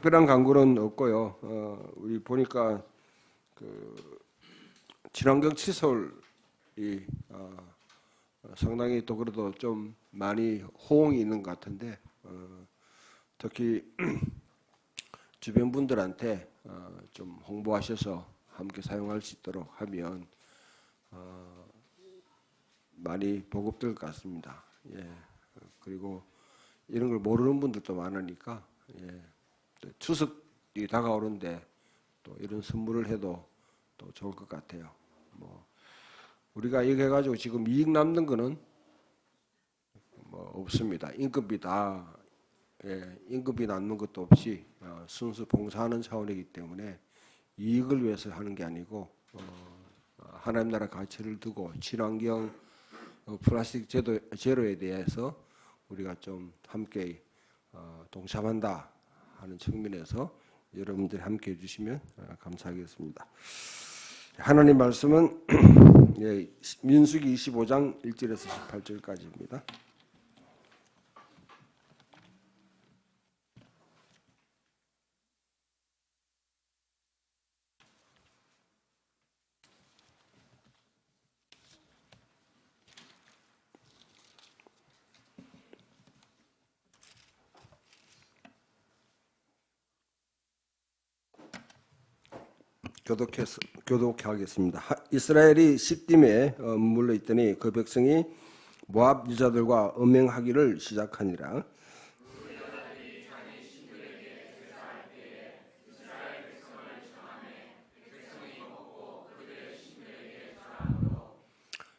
특별한 광고는 없고요. 우리 보니까 그 친환경 시설이 상당히 또 그래도 좀 많이 호응이 있는 것 같은데 특히 주변 분들한테 좀 홍보하셔서 함께 사용할 수 있도록 하면 많이 보급될 것 같습니다. 예. 그리고 이런 걸 모르는 분들도 많으니까 예. 추석이 다가오는데 또 이런 선물을 해도 또 좋을 것 같아요. 뭐 우리가 이거 해가지고 지금 이익 남는 거는 뭐 없습니다. 임금비 다 임금비 남는 것도 없이 순수 봉사하는 차원이기 때문에 이익을 위해서 하는 게 아니고 하나님 나라 가치를 두고 친환경 플라스틱 제로에 대해서 우리가 좀 함께 동참한다 하는 측면에서 여러분들이 함께 해주시면 감사하겠습니다. 하나님 말씀은 민수기 25장 1절에서 18절까지입니다. 교독하겠습니다. 이스라엘이 시딤에 머물러 있더니 그 백성이 모압 여자들과 음행하기를 시작하니라.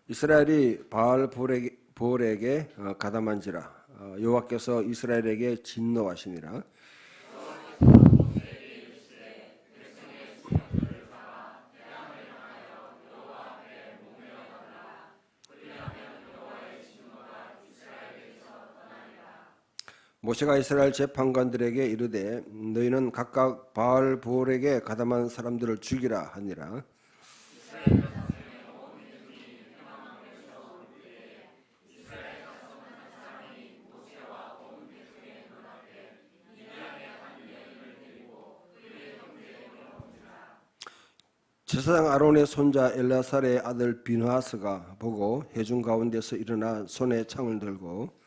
이스라엘이 바알 볼에게 가담한지라. 여호와께서 이스라엘에게 진노하시니라. 모세가 이스라엘 재판관들에게 이르되 너희는 각각 바알 볼에게 가담한 사람들을 죽이라 하니라. 제사장 아론의 손자 엘라살의 아들 비느하스가 보고 회중 가운데서 일어나 손에 창을 들고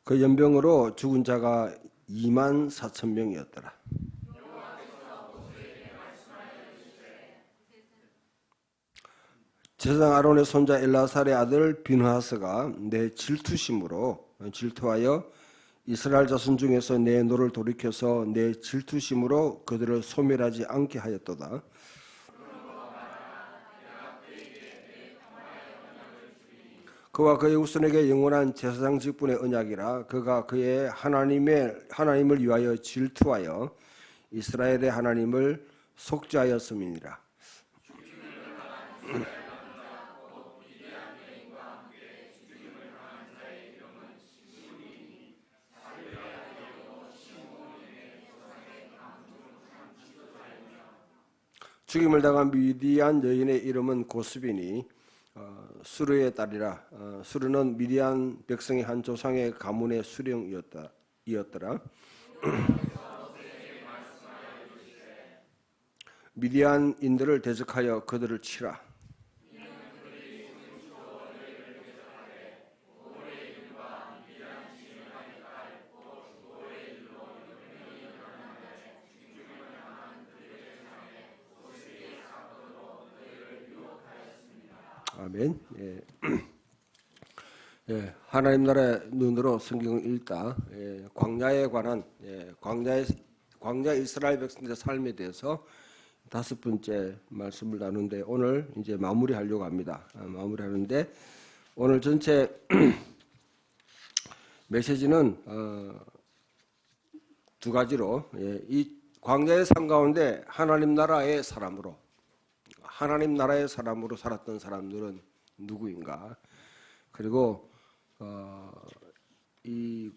그 연병으로 죽은 자가 24,000명이었더라. 제사장 아론의 손자 엘라살의 아들 비느하스가 내 질투하여 이스라엘 자손 중에서 내 노를 돌이켜서 내 질투심으로 그들을 소멸하지 않게 하였도다. 그와 그의 후손에게 영원한 제사장 직분의 언약이라. 그가 그의 하나님을 위하여 질투하여 이스라엘의 하나님을 속죄하였음이니라. 죽임을 당한 미디안 여인의 이름은 고스비니 수르의 딸이라. 수르는 미디안 백성의 한 조상의 가문의 수령이었더라. 미디안인들을 대적하여 그들을 치라. 아멘. 하나님 나라의 눈으로 성경을 읽다. 광야에 관한 광야 이스라엘 백성들의 삶에 대해서 5번째 말씀을 나누는데 오늘 이제 마무리하려고 합니다. 마무리하는데 오늘 전체 메시지는 2가지로 이 광야의 삶 가운데 하나님 나라의 사람으로 살았던 사람들은 누구인가? 그리고 이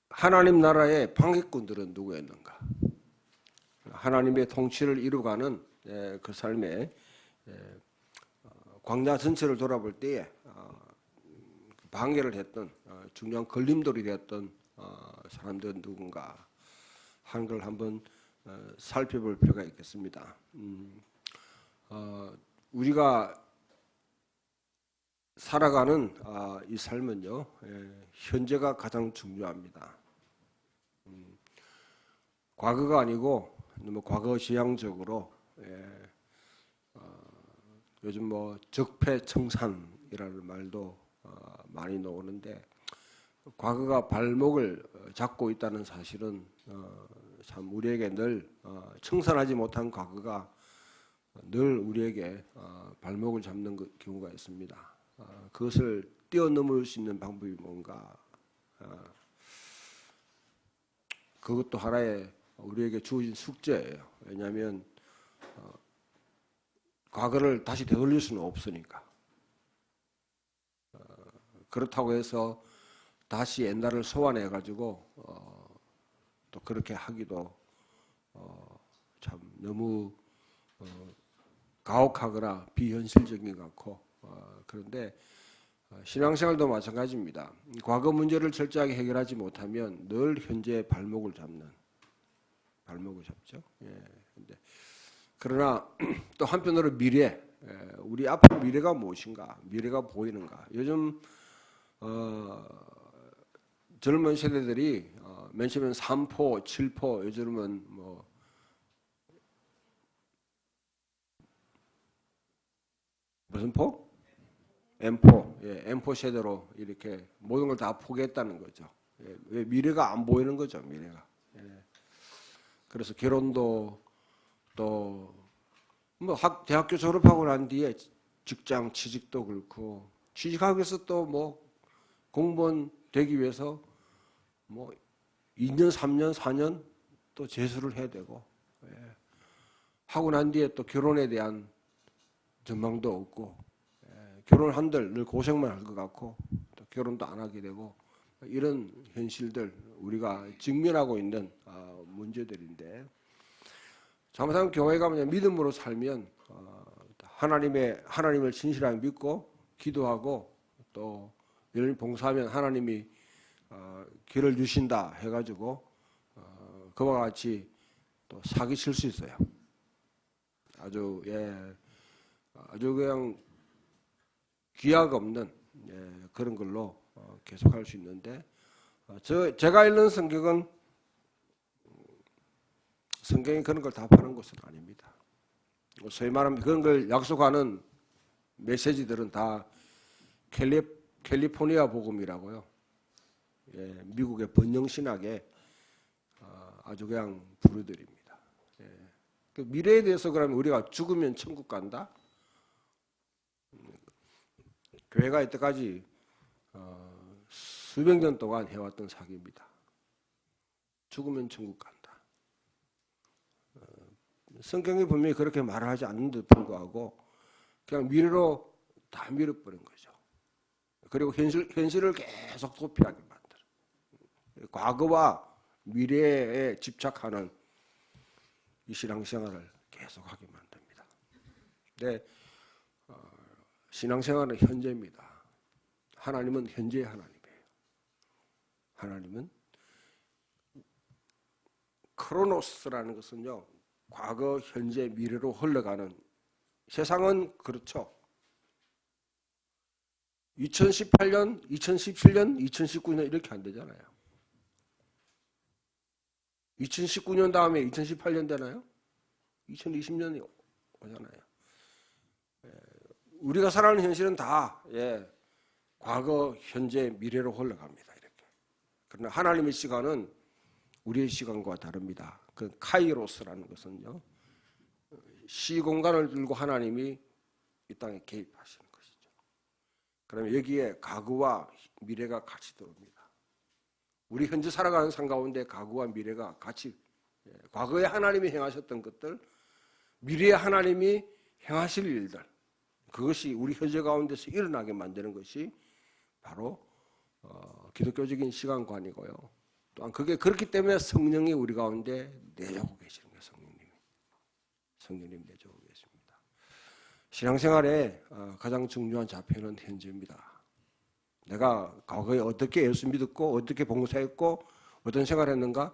하나님 나라의 방해꾼들은 누구였는가? 하나님의 통치를 이루가는 그 삶에 광야 전체를 돌아볼 때에 방해를 했던 중요한 걸림돌이 되었던 사람들은 누군가 하는 걸 한번 살펴볼 필요가 있겠습니다. 우리가 살아가는 이 삶은요, 현재가 가장 중요합니다. 과거가 아니고 너무 과거 지향적으로 요즘 뭐 적폐청산이라는 말도 많이 나오는데 과거가 발목을 잡고 있다는 사실은 참 우리에게 늘 청산하지 못한 과거가 늘 우리에게 발목을 잡는 경우가 있습니다. 그것을 뛰어넘을 수 있는 방법이 뭔가 그것도 하나의 우리에게 주어진 숙제예요. 왜냐하면 과거를 다시 되돌릴 수는 없으니까. 그렇다고 해서 다시 옛날을 소환해 가지고 또 그렇게 하기도 참 너무 가혹하거나 비현실적인 것 같고 그런데 신앙생활도 마찬가지입니다. 과거 문제를 철저하게 해결하지 못하면 늘 현재의 발목을 잡죠. 근데 그러나 또 한편으로 미래, 우리 앞으로 미래가 무엇인가, 미래가 보이는가. 요즘 젊은 세대들이 맨 처음엔 3포, 7포, 요즘은 뭐 무슨 포? M4, M4 세대로 이렇게 모든 걸 다 포기했다는 거죠. 왜 미래가 안 보이는 거죠, 미래가. 그래서 결혼도 또 뭐 대학교 졸업하고 난 뒤에 직장 취직도 그렇고 취직하기 위해서 또 뭐 공무원 되기 위해서 뭐 2년, 3년, 4년 또 재수를 해야 되고 하고 난 뒤에 또 결혼에 대한 전망도 없고 결혼한들 늘 고생만 할 것 같고 또 결혼도 안 하게 되고 이런 현실들 우리가 직면하고 있는 문제들인데 잘못하면 교회 가면 믿음으로 살면 하나님을 진실하게 믿고 기도하고 또 열심히 봉사하면 하나님이 길을 주신다 해가지고 그와 같이 또 사기칠 수 있어요. 아주 그냥 귀약 없는 그런 걸로 계속할 수 있는데 제가 읽는 성경이 그런 걸 답하는 것은 아닙니다. 소위 말하면 그런 걸 약속하는 메시지들은 다 캘리포니아 복음이라고요. 미국의 번영신학의 아주 그냥 부류들입니다. 그 미래에 대해서 그러면 우리가 죽으면 천국 간다? 교회가 이때까지 수백 년 동안 해왔던 사기입니다. 죽으면 천국 간다. 성경이 분명히 그렇게 말을 하지 않는데도 불구하고 그냥 미래로 다 밀어버린 거죠. 그리고 현실을 계속 도피하게 만들어. 과거와 미래에 집착하는 이 신앙생활을 계속하게 만듭니다. 근데 신앙생활은 현재입니다. 하나님은 현재의 하나님이에요. 하나님은 크로노스라는 것은요. 과거, 현재, 미래로 흘러가는 세상은 그렇죠. 2018년, 2017년, 2019년 이렇게 안 되잖아요. 2019년 다음에 2018년 되나요? 2020년이 오잖아요. 우리가 살아가는 현실은 다 과거, 현재, 미래로 흘러갑니다. 이렇게. 그러나 하나님의 시간은 우리의 시간과 다릅니다. 그 카이로스라는 것은요. 시공간을 들고 하나님이 이 땅에 개입하시는 것이죠. 그러면 여기에 과거와 미래가 같이 들어옵니다. 우리 현재 살아가는 삶 가운데 과거와 미래가 같이 과거에 하나님이 행하셨던 것들, 미래에 하나님이 행하실 일들 그것이 우리 현재 가운데서 일어나게 만드는 것이 바로 기독교적인 시간관이고요. 또한 그게 그렇기 때문에 성령이 우리 가운데 내려오고 계시는 거예요. 성령님이. 성령님 내주고 계십니다. 신앙생활에 가장 중요한 좌표는 현재입니다. 내가 과거에 어떻게 예수 믿었고 어떻게 봉사했고 어떤 생활했는가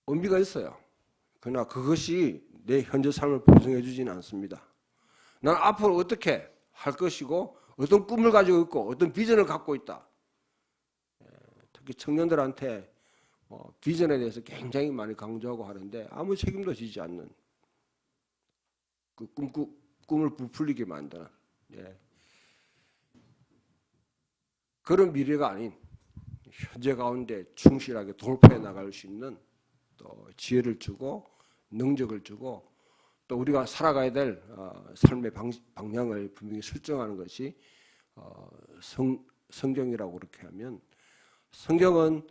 의미가 있어요. 그러나 그것이 내 현재 삶을 보증해 주지는 않습니다. 난 앞으로 어떻게 할 것이고 어떤 꿈을 가지고 있고 어떤 비전을 갖고 있다. 특히 청년들한테 비전에 대해서 굉장히 많이 강조하고 하는데 아무 책임도 지지 않는 그 꿈을 부풀리게 만드는 그런 미래가 아닌 현재 가운데 충실하게 돌파해 나갈 수 있는 또 지혜를 주고 능력을 주고 또 우리가 살아가야 될 삶의 방향을 분명히 설정하는 것이 성경이라고 그렇게 하면 성경은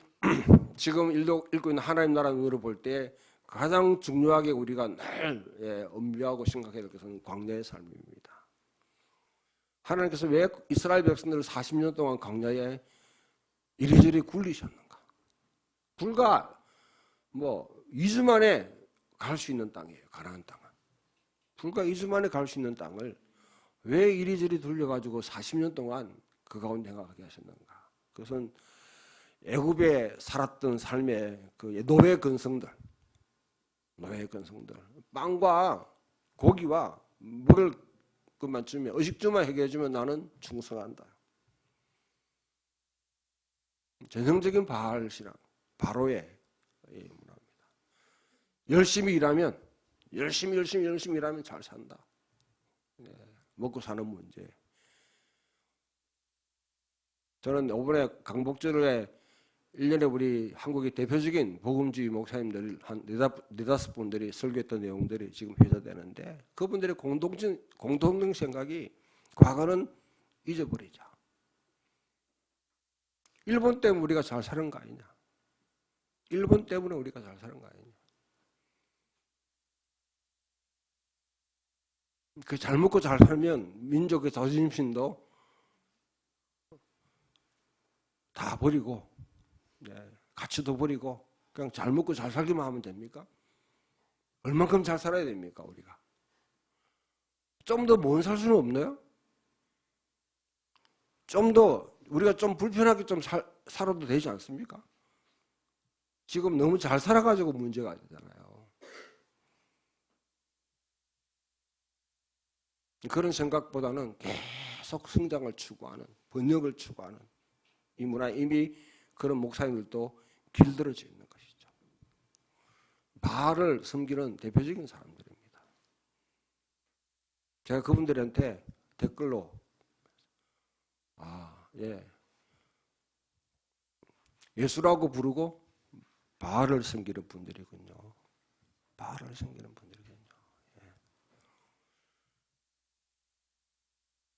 지금 읽고 있는 하나님 나라 눈으로 볼 때 가장 중요하게 우리가 늘 엄미하고 생각해야 될 것은 광야의 삶입니다. 하나님께서 왜 이스라엘 백성들을 40년 동안 광야에 이리저리 굴리셨는가? 불과 2주 만에 갈 수 있는 땅이에요. 가나안 땅은. 불과 2주 만에 갈 수 있는 땅을 왜 이리저리 돌려가지고 40년 동안 그 가운데 행하게 하셨는가? 그것은 애굽에 살았던 삶의 그 노예 근성들, 빵과 고기와 물을 그만 주면 의식주만 해결해 주면 나는 충성한다. 전형적인 바알 신앙, 바로의 문화입니다. 열심히 일하면 열심히 일하면 잘 산다. 먹고 사는 문제. 저는 이번에 강복절에 1년에 우리 한국의 대표적인 복음주의 목사님들 한 네다섯 분들이 설교했던 내용들이 지금 회자되는데 그분들의 공통된 생각이 과거는 잊어버리자. 일본 때문에 우리가 잘 사는 거 아니냐. 일본 때문에 우리가 잘 사는 거 아니냐. 그 잘 먹고 잘 살면 민족의 자존심도 다 버리고 가치도 버리고 그냥 잘 먹고 잘 살기만 하면 됩니까? 얼만큼 잘 살아야 됩니까 우리가? 좀 더 못 살 수는 없나요? 좀 더 우리가 좀 불편하게 좀 살아도 되지 않습니까? 지금 너무 잘 살아가지고 문제가 되잖아요. 그런 생각보다는 계속 성장을 추구하는, 번영을 추구하는 이 문화 이미 그런 목사님들도 길들어져 있는 것이죠. 바알을 섬기는 대표적인 사람들입니다. 제가 그분들한테 댓글로 예수라고 부르고 바알을 섬기는 분들이군요. 바알을 섬기는 분들이군요.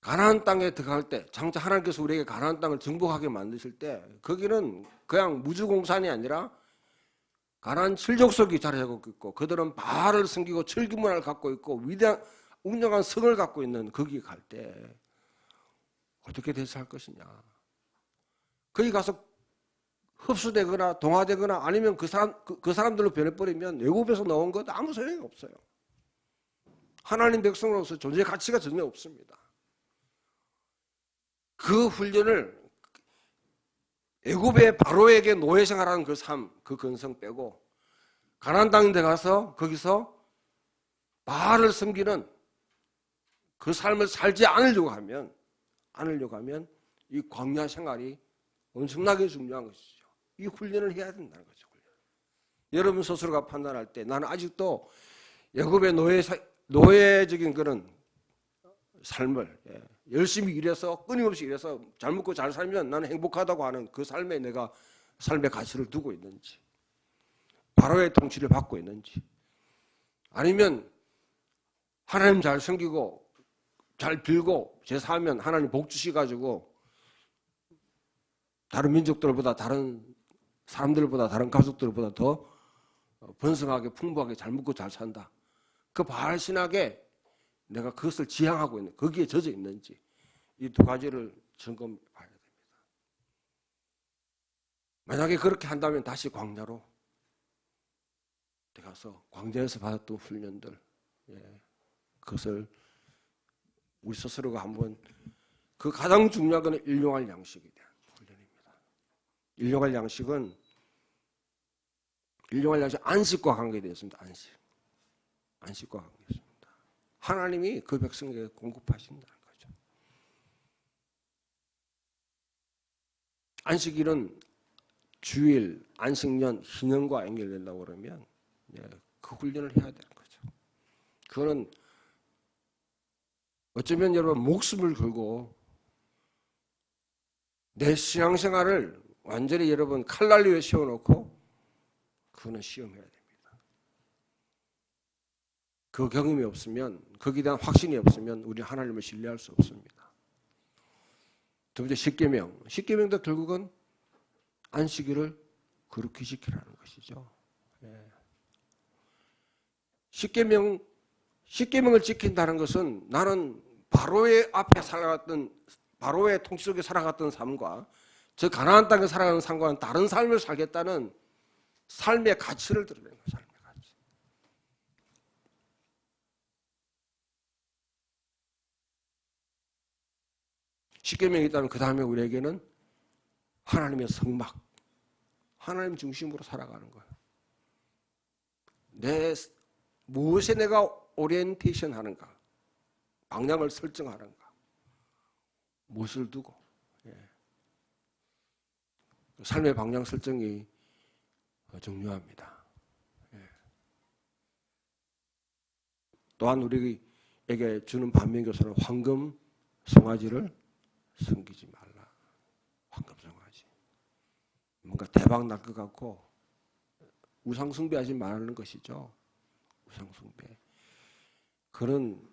가나안 땅에 들어갈 때 장차 하나님께서 우리에게 가나안 땅을 정복하게 만드실 때 거기는 그냥 무주공산이 아니라 가나안 칠족속이 자리하고 있고 그들은 바알을 섬기고 철기문화를 갖고 있고 위대한 웅장한 성을 갖고 있는 거기 갈 때 어떻게 대처할 것이냐. 거기 가서 흡수되거나 동화되거나 아니면 그 사람들로 변해버리면 애굽에서 나온 것 아무 소용이 없어요. 하나님 백성으로서 존재 가치가 전혀 없습니다. 그 훈련을 애굽의 바로에게 노예 생활하는 그 삶, 그 근성 빼고 가나안 땅에 가서 거기서 바알을 섬기는 그 삶을 살지 않으려고 하면 이 광야 생활이 엄청나게 중요한 것이죠. 이 훈련을 해야 된다는 거죠. 여러분 스스로가 판단할 때 나는 아직도 애굽의 노예적인 그런 삶을 열심히 일해서 끊임없이 일해서 잘 먹고 잘 살면 나는 행복하다고 하는 그 삶에 내가 삶의 가치를 두고 있는지 바로의 통치를 받고 있는지 아니면 하나님 잘 섬기고 잘 빌고 제사하면 하나님 복 주시가지고 다른 민족들보다 다른 사람들보다 다른 가족들보다 더 번성하게 풍부하게 잘 먹고 잘 산다. 그 바알 신학에 내가 그것을 지향하고 있는 거기에 젖어 있는지 이 두 가지를 점검해 봐야 됩니다. 만약에 그렇게 한다면 다시 광야로 가서 광장에서 받았던 훈련들, 그것을 우리 스스로가 한번 그 가장 중요한 건 일용할 양식에 대한 훈련입니다. 일용할 양식은 안식과 관계되어 있습니다. 안식과 관계되어 있습니다. 하나님이 그 백성에게 공급하신다는 거죠. 안식일은 주일, 안식년, 희년과 연결된다고 그러면 그 훈련을 해야 되는 거죠. 그거는 어쩌면 여러분 목숨을 걸고 내 신앙생활을 완전히 여러분 칼날 위에 세워놓고 그거는 시험해야 됩니다. 그 경험이 없으면, 거기에 대한 확신이 없으면 우리 하나님을 신뢰할 수 없습니다. 두 번째 십계명. 십계명도 결국은 안식일을 거룩히 지키라는 것이죠. 십계명을 지킨다는 것은 나는 바로의 앞에 살아갔던, 바로의 통치 속에 살아갔던 삶과 저 가나안 땅에 살아가는 삶과는 다른 삶을 살겠다는 삶의 가치를 드러내는 거예요. 삶의 가치. 십계명이 있다면 그 다음에 우리에게는 하나님의 성막, 하나님 중심으로 살아가는 거예요. 무엇에 내가 오리엔테이션 하는가, 방향을 설정하는가, 무엇을 두고, 삶의 방향 설정이 중요합니다. 또한 우리에게 주는 반면교사는 황금 송아지를 섬기지 말라. 황금 송아지. 뭔가 대박 날 것 같고 우상 숭배하지 말라는 것이죠. 우상 숭배. 그런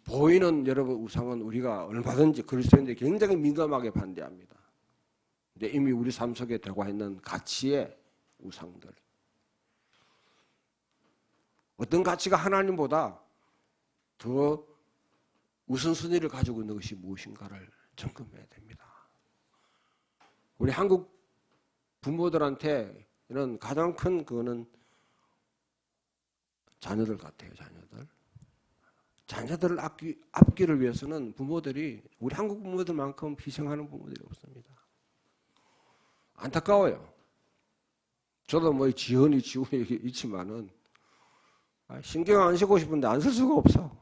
보이는 여러분 우상은 우리가 얼마든지 그리스도인들이 굉장히 민감하게 반대합니다. 근데 이미 우리 삶 속에 들어가 있는 가치의 우상들. 어떤 가치가 하나님보다 더 우선순위를 가지고 있는 것이 무엇인가를 점검해야 됩니다. 우리 한국 부모들한테는 가장 큰 그거는 자녀들 같아요. 자녀들을 앞기를 위해서는 부모들이, 우리 한국 부모들만큼 희생하는 부모들이 없습니다. 안타까워요. 저도 뭐 지훈이 있지만은 신경 안 쓰고 싶은데 안 쓸 수가 없어.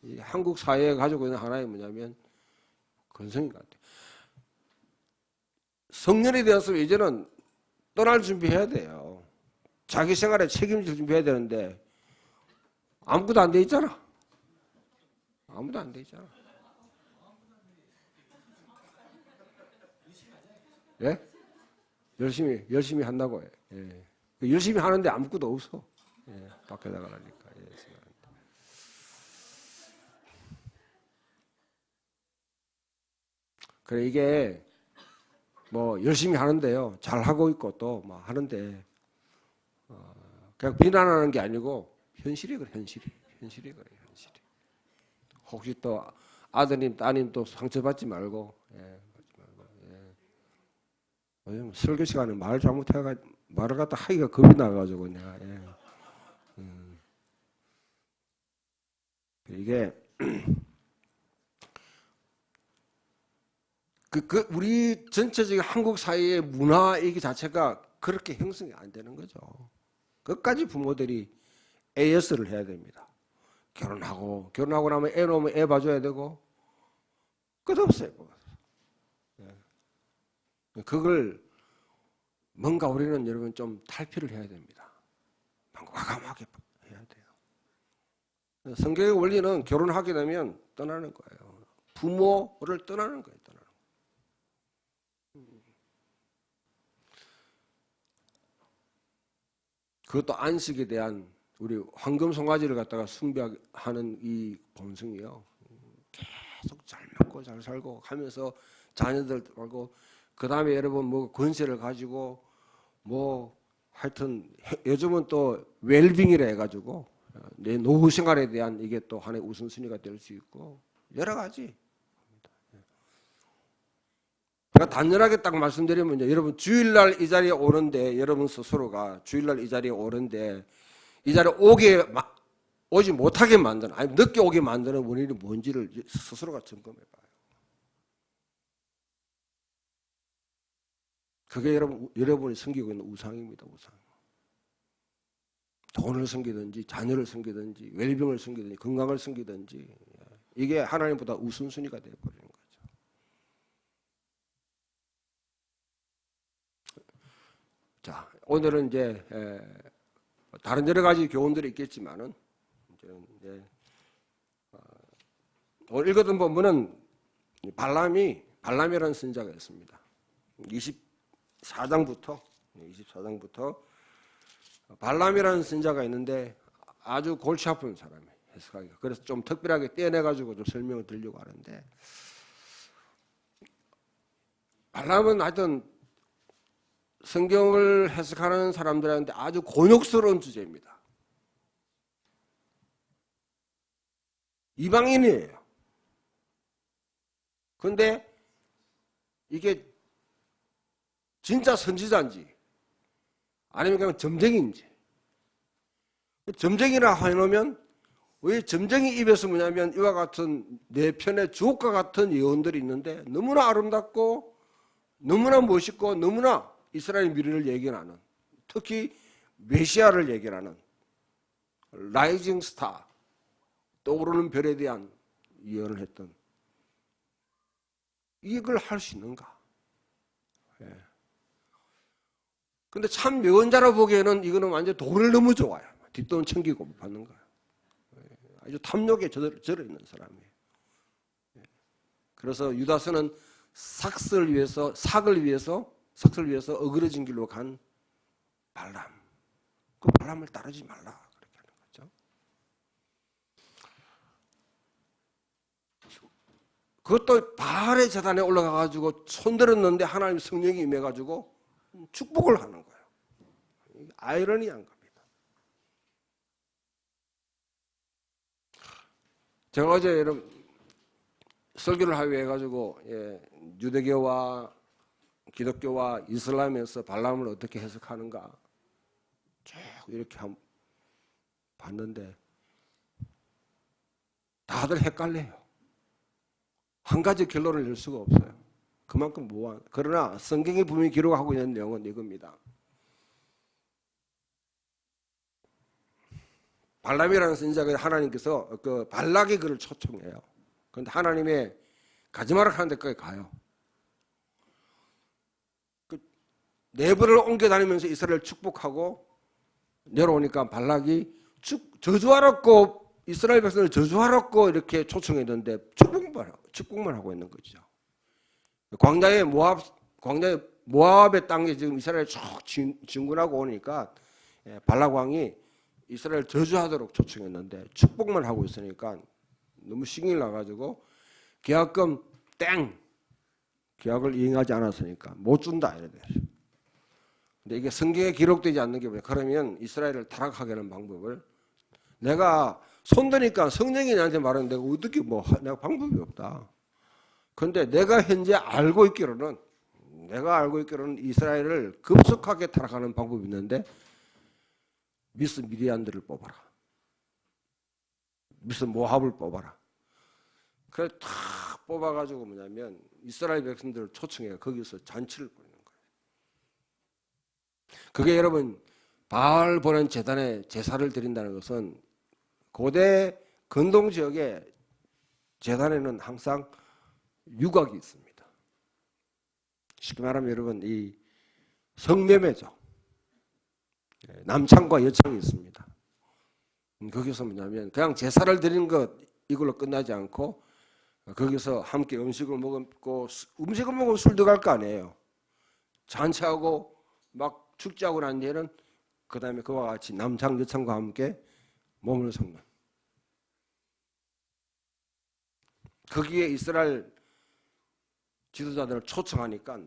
이 한국 사회에 가지고 있는 하나의 뭐냐면 근성인 것 같아요. 성년이 되었으면 이제는 떠날 준비해야 돼요. 자기 생활에 책임질 준비해야 되는데 아무것도 안 돼 있잖아. 아무도 안 돼 있잖아. 예? 열심히 한다고 해. 열심히 하는데 아무것도 없어. 밖에 나가라니까. 그래, 이게 뭐 열심히 하는데요. 잘 하고 있고 또 뭐 하는데 그냥 비난하는 게 아니고 현실이 그래. 현실이 그래. 혹시 또 아드님 따님 또 상처받지 말고. 왜냐면 설교 시간에 말 잘못해가 말을 갖다 하기가 겁이 나가지고 내가. 이게 우리 전체적인 한국 사회의 문화 얘기 자체가 그렇게 형성이 안 되는 거죠. 끝까지 부모들이 AS를 해야 됩니다. 결혼하고 나면 애 놓으면 애 봐줘야 되고 끝없어요. 그걸 뭔가 우리는 여러분 좀 탈피를 해야 됩니다. 과감하게 해야 돼요. 성경의 원리는 결혼하게 되면 떠나는 거예요. 부모를 떠나는 거예요. 그것도 안식에 대한 우리 황금 송아지를 갖다가 숭배하는 이 본성이요. 계속 잘 먹고 잘 살고 하면서 자녀들 하고 그 다음에 여러분 뭐 권세를 가지고 뭐 하여튼 요즘은 또 웰빙이라 해가지고 내 노후 생활에 대한 이게 또 하나의 우선순위가 될 수 있고 여러 가지. 제가 단연하게 딱 말씀드리면요, 여러분 주일날 이 자리에 오는데, 여러분 스스로가 주일날 이 자리에 오는데 이 자리에 오지 못하게 만드는, 아니 늦게 오게 만드는 원인이 뭔지를 스스로가 점검해봐요. 그게 여러분이 섬기고 있는 우상입니다. 우상. 돈을 섬기든지 자녀를 섬기든지 웰빙을 섬기든지 건강을 섬기든지, 이게 하나님보다 우선순위가 되어버리는 거죠. 자, 오늘은 이제 다른 여러 가지 교훈들이 있겠지만은 이제 오늘 읽었던 본문은 발람이라는 선지자가 있습니다. 24장부터 발람이라는 선지자가 있는데 아주 골치 아픈 사람이에요. 해석하기가. 그래서 좀 특별하게 떼내가지고 좀 설명을 드리려고 하는데, 발람은 하여튼 성경을 해석하는 사람들한테 아주 곤욕스러운 주제입니다. 이방인이에요. 그런데 이게 진짜 선지자인지 아니면 그냥 점쟁이인지. 점쟁이라 해놓으면 왜 점쟁이 입에서 뭐냐면 이와 같은 내 편의 주옥과 같은 예언들이 있는데 너무나 아름답고 너무나 멋있고 너무나 이스라엘 미래를 예견하는, 특히 메시아를 예견하는 라이징 스타, 떠오르는 별에 대한 예언을 했던, 이걸 할 수 있는가? 근데 참 예언자라 보기에는 이거는 완전 돈을 너무 좋아요. 뒷돈 챙기고 받는 거예요. 아주 탐욕에 절어 있는 사람이에요. 그래서 유다서는 삭을 위해서 어그러진 길로 간 발람. 그 발람을 따르지 말라. 그렇게 하는 거죠. 그것도 바알의 제단에 올라가가지고 손들었는데 하나님 성령이 임해가지고 축복을 하는 거예요. 아이러니한 겁니다. 제가 어제 여러분 설교를 하기 위해 해가지고 유대교와 기독교와 이슬람에서 발람을 어떻게 해석하는가 쭉 이렇게 봤는데 다들 헷갈려요. 한 가지 결론을 낼 수가 없어요. 그만큼 무한. 그러나 성경이 분명히 기록하고 있는 내용은 이겁니다. 발람이라는 선지자가 하나님께서 그 발락의 글을 초청해요. 그런데 하나님의 가지마라 하는 데까지 가요. 그 내부를 옮겨 다니면서 이스라엘 축복하고 내려오니까 발락이 저주하라고, 이스라엘 백성을 저주하라고 이렇게 초청했는데 축복만 하고 있는 거죠. 광야의 모압의 땅에 지금 이스라엘 쭉 진군하고 오니까 발락 왕이 이스라엘 저주하도록 초청했는데 축복만 하고 있으니까 너무 신이 나가지고 계약금 계약을 이행하지 않았으니까 못 준다 이래 됐어요. 근데 이게 성경에 기록되지 않는 게 뭐냐? 그러면 이스라엘을 타락하게 하는 방법을, 내가 손드니까 성령이 나한테 말하는데 내가 어떻게 내가 방법이 없다. 그런데 내가 현재 알고 있기로는 이스라엘을 급속하게 타락하는 방법이 있는데 미스 미디안들을 뽑아라. 미스 모압을 뽑아라. 그래 탁 뽑아가지고 뭐냐면 이스라엘 백성들을 초청해요. 거기서 잔치를 벌이는 거예요. 그게 여러분 바알 보낸 제단에 제사를 드린다는 것은 고대 근동 지역의 제단에는 항상 유곽이 있습니다. 쉽게 말하면 여러분 이 성매매죠. 남창과 여창이 있습니다. 거기서 뭐냐면 그냥 제사를 드리는 것 이걸로 끝나지 않고 거기서 함께 음식을 먹고, 음식을 먹으면 술 들어갈 거 아니에요. 잔치하고 막 축제하고 난 뒤에는 그 다음에 그와 같이 남창 여창과 함께 몸을 섞는, 거기에 이스라엘 지도자들을 초청하니까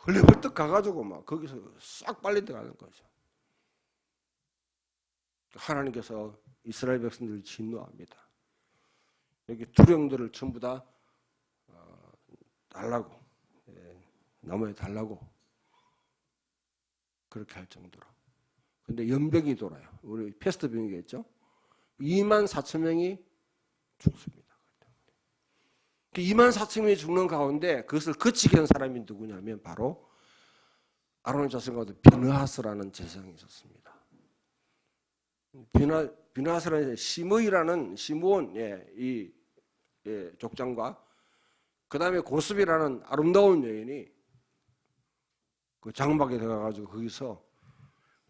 헐레벌떡 가가지고 막 거기서 싹 빨리 들어가는 거죠. 하나님께서 이스라엘 백성들을 진노합니다. 여기 두령들을 전부 다 달라고, 나무에 달라고 그렇게 할 정도로. 근데 연병이 돌아요. 우리 패스트 병이겠죠. 24,000명이 죽습니다. 24,000명이 죽는 가운데 그것을 그치게 한 사람이 누구냐면 바로 아론의 자손 가운데 비느하스라는 제사장이 있었습니다. 비느하스라는 시므이라는 시므온 이 족장과 그 다음에 고스비라는 아름다운 여인이 그 장막에 들어가가지고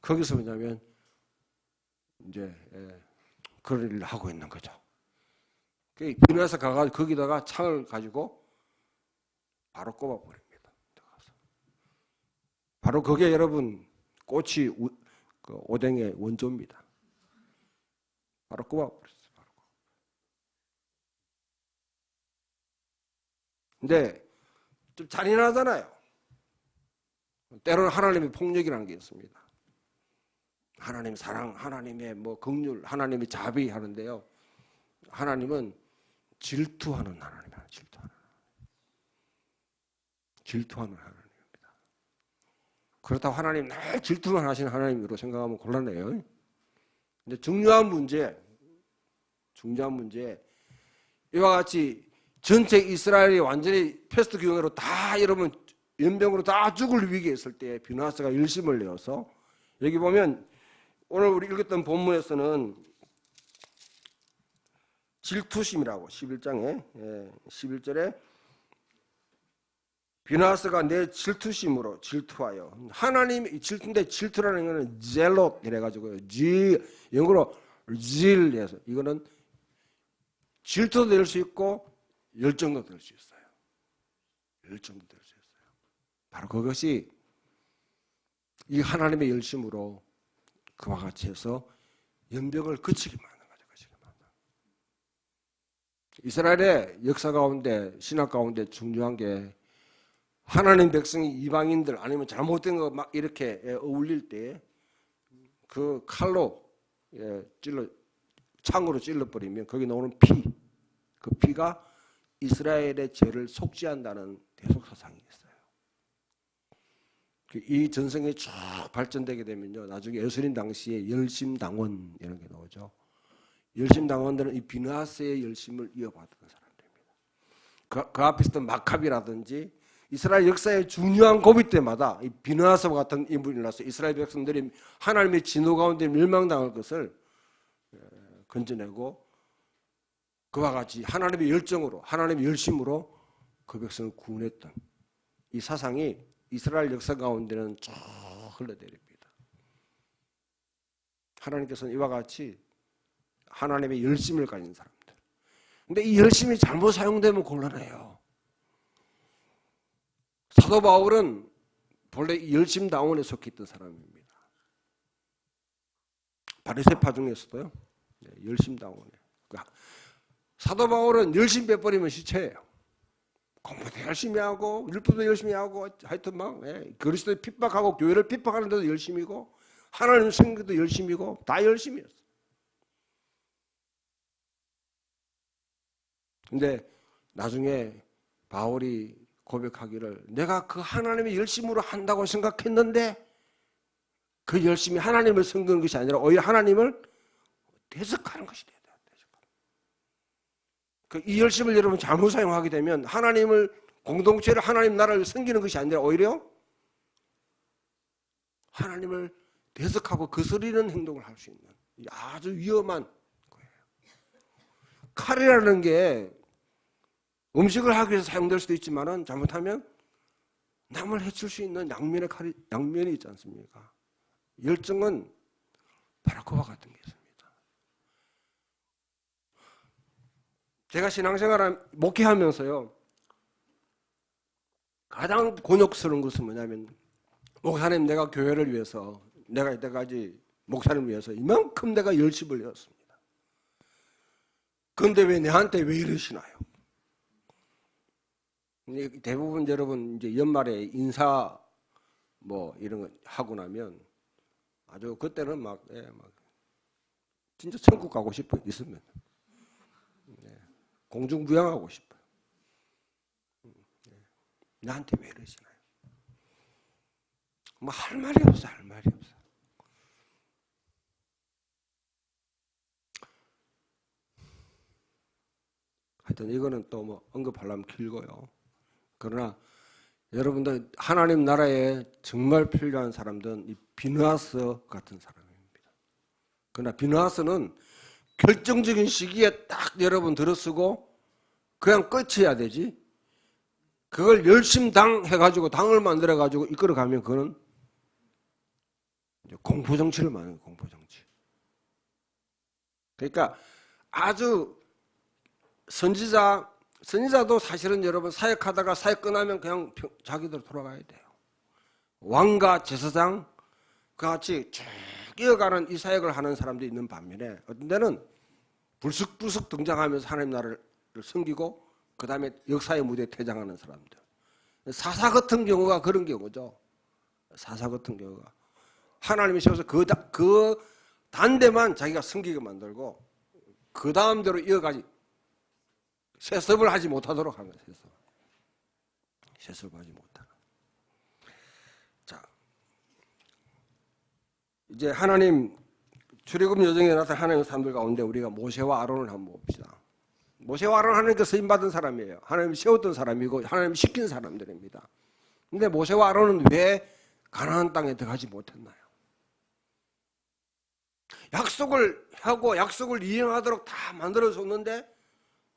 거기서 뭐냐면 이제 그런 일을 하고 있는 거죠. 비느하스 가가지고 거기다가 창을 가지고 바로 꼽아버립니다. 바로 그게 여러분 꽃이 그 오뎅의 원조입니다. 바로 꼽아버렸어요. 근데 좀 잔인하잖아요. 때로는 하나님의 폭력이라는 게 있습니다. 하나님 사랑, 하나님의 뭐 긍휼, 하나님의 자비 하는데요. 하나님은 질투하는 하나님이야. 질투하는 하나님입니다. 그렇다고 하나님 늘 질투만 하시는 하나님으로 생각하면 곤란해요. 근데 중요한 문제 이와 같이 전체 이스라엘이 완전히 패스트 기형으로 다 여러분 연병으로 다 죽을 위기에 있을 때 비느하스가 열심을 내어서 여기 보면 오늘 우리 읽었던 본문에서는 질투심이라고 11장에 11절에 비느하스가 내 질투심으로 질투하여 하나님이 질투인데 질투라는 것은 젤롯 이래가지고요. 영어로 질에서 이거는 질투도 될 수 있고 열정도 될 수 있어요. 열정도 될 수 있어요. 바로 그것이 이 하나님의 열심으로 그와 같이 해서 연병을 그치게 만든 거죠. 이스라엘의 역사 가운데 신학 가운데 중요한 게 하나님 백성이 이방인들 아니면 잘못된 거 막 이렇게 어울릴 때 그 칼로 창으로 찔러버리면 거기 나오는 그 피가 이스라엘의 죄를 속죄한다는 대속사상이 있어요. 이 전성이 쭉 발전되게 되면요, 나중에 예수님 당시에 열심당원 이런 게 나오죠. 열심당원들은 이 비느하스의 열심을 이어받은 사람들입니다. 그 앞에 있었던 마카비라든지 이스라엘 역사의 중요한 고비 때마다 이 비느하스와 같은 인물이 나서 이스라엘 백성들이 하나님의 진노 가운데 멸망당할 것을 건져내고 그와 같이 하나님의 열정으로 하나님의 열심으로 그 백성을 구원했던 이 사상이 이스라엘 역사 가운데는 쭉 흘러내립니다. 하나님께서는 이와 같이 하나님의 열심을 가진 사람들. 근데 이 열심이 잘못 사용되면 곤란해요. 사도 바울은 본래 이 열심당원에 속해 있던 사람입니다. 바리새파 중에서도요, 열심당원에. 사도 바울은 열심 빼버리면 시체예요. 공부도 열심히 하고 율법도 열심히 하고 하여튼 막 그리스도의 핍박하고 교회를 핍박하는 데도 열심이고 하나님 생각도 열심이고 다 열심이었어요. 근데 나중에 바울이 고백하기를 내가 그 하나님의 열심으로 한다고 생각했는데 그 열심이 하나님을 섬기는 것이 아니라 오히려 하나님을 대적하는 것이 돼요. 이 열심을 여러분 잘못 사용하게 되면 하나님을 공동체를 하나님 나라를 섬기는 것이 아니라 오히려 하나님을 대적하고 거스르는 행동을 할 수 있는 아주 위험한 거예요. 칼이라는 게 음식을 하기 위해서 사용될 수도 있지만은 잘못하면 남을 해칠 수 있는 양면이 있지 않습니까? 열정은 바로 그와 같은 게 있습니다. 제가 신앙생활 목회하면서요, 가장 곤욕스러운 것은 뭐냐면 목사님 내가 교회를 위해서 내가 이때까지 목사님을 위해서 이만큼 내가 열심을 내었습니다. 그런데 왜 내한테 왜 이러시나요? 대부분 여러분 이제 연말에 인사 뭐 이런 거 하고 나면 아주 그때는 막 진짜 천국 가고 싶어요. 있으면 공중부양하고 싶어요. 나한테 왜 이러시나요? 뭐 할 말이 없어, 할 말이 없어. 하여튼 이거는 또 뭐 언급하려면 길고요. 그러나 여러분들 하나님 나라에 정말 필요한 사람들은 이 비느하스 같은 사람입니다. 그러나 비느하스는 결정적인 시기에 딱 여러분 들어쓰고 그냥 끝이어야 되지. 그걸 열심당 해가지고 당을 만들어가지고 이끌어가면 그거는 공포정치를 말하는 거예요. 공포정치. 그러니까 아주 선지자도 사실은 여러분 사역하다가 사역 끝나면 그냥 자기대로 돌아가야 돼요. 왕과 제사장 같이 쭉 이어가는 이 사역을 하는 사람도 있는 반면에 어떤 데는 불쑥불쑥 등장하면서 하나님 나라를 섬기고 그 다음에 역사의 무대에 퇴장하는 사람들. 사사 같은 경우가 그런 경우죠. 사사 같은 경우가 하나님이 세워서 그 단대만 자기가 섬기게 만들고 그 다음대로 이어가지 세습을 하지 못하도록 하는 거예요. 세습하지 못하는. 자, 이제 하나님 출애굽 여정에 나서 하나님의 사람들 가운데 우리가 모세와 아론을 한번 봅시다. 모세와 아론 하나님께 쓰임받은 사람이에요. 하나님이 세웠던 사람이고 하나님이 시킨 사람들입니다. 근데 모세와 아론은 왜 가나안 땅에 들어가지 못했나요? 약속을 하고 약속을 이행하도록 다 만들어줬는데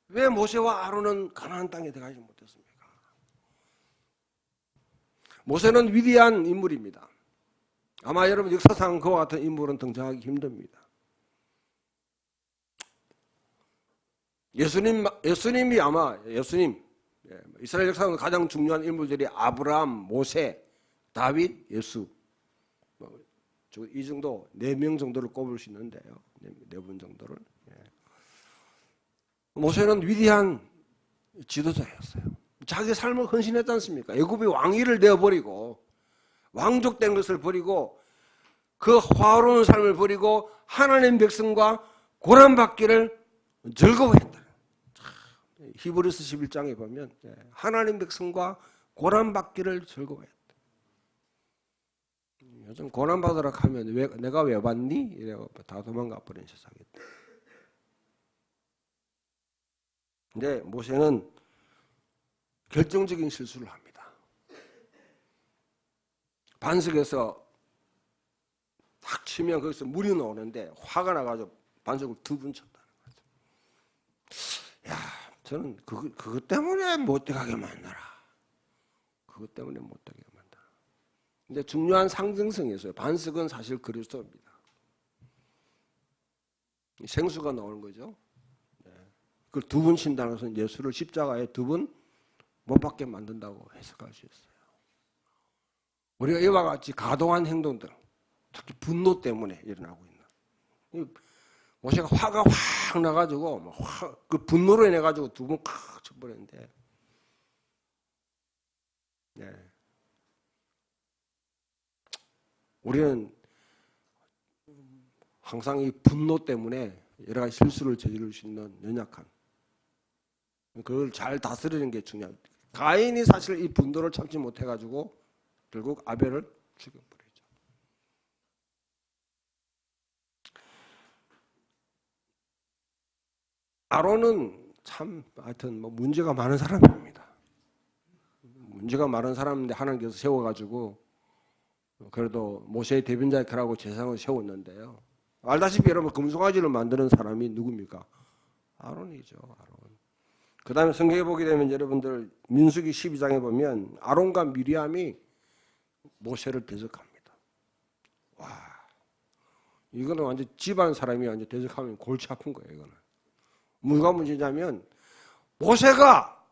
왜 모세와 아론은 가나안 땅에 들어가지 못했습니까? 모세는 위대한 인물입니다. 아마 여러분 역사상 그와 같은 인물은 등장하기 힘듭니다. 예수님이 아마 이스라엘 역사상 가장 중요한 인물들이 아브라함, 모세, 다윗, 예수 이 정도 4명 정도를 꼽을 수 있는데요. 4분 정도를. 모세는 위대한 지도자였어요. 자기 삶을 헌신했지 않습니까? 애굽의 왕위를 내어버리고 왕족된 것을 버리고 그 화로운 삶을 버리고 하나님 백성과 고난받기를 즐거워했다. 히브리서 11장에 보면 하나님 백성과 고난받기를 즐거워했다. 요즘 고난받으라 하면 내가 왜 받니? 이래고 다 도망가 버린 세상이다. 근데 모세는 결정적인 실수를 합니다. 반석에서 탁 치면 거기서 물이 나오는데 화가 나가지고 반석을 2번 쳤다는 거죠. 야, 저는 그것 때문에 못되게 만나라. 그것 때문에 못되게 만나라. 근데 중요한 상징성이 있어요. 반석은 사실 그리스도입니다. 생수가 나오는 거죠. 그걸 2번 친다는 것은 예수를 십자가에 2번 못 박게 만든다고 해석할 수 있어요. 우리가 이와 같이 가동한 행동들, 특히 분노 때문에 일어나고 있는. 모세가 화가 확 나가지고 그 분노로 인해 가지고 2번 칵 쳐버렸는데, 우리는 항상 이 분노 때문에 여러 가지 실수를 저지를 수 있는 연약한. 그걸 잘 다스리는 게 중요합니다. 가인이 사실 이 분노를 참지 못해가지고 결국 아벨을 죽여버리죠. 아론은 참 하여튼 뭐 문제가 많은 사람입니다. 문제가 많은 사람인데 하나님께서 세워가지고 그래도 모세의 대변자 역할하고 제사장을 세웠는데요. 알다시피 여러분 금송아지를 만드는 사람이 누굽니까? 아론이죠. 아론. 그 다음에 성경에 보게 되면 여러분들 민수기 12장에 보면 아론과 미리암이 모세를 대적합니다. 와, 이거는 완전 집안 사람이 완전 대적하면 골치 아픈 거예요. 이거는 뭐가 문제냐면 모세가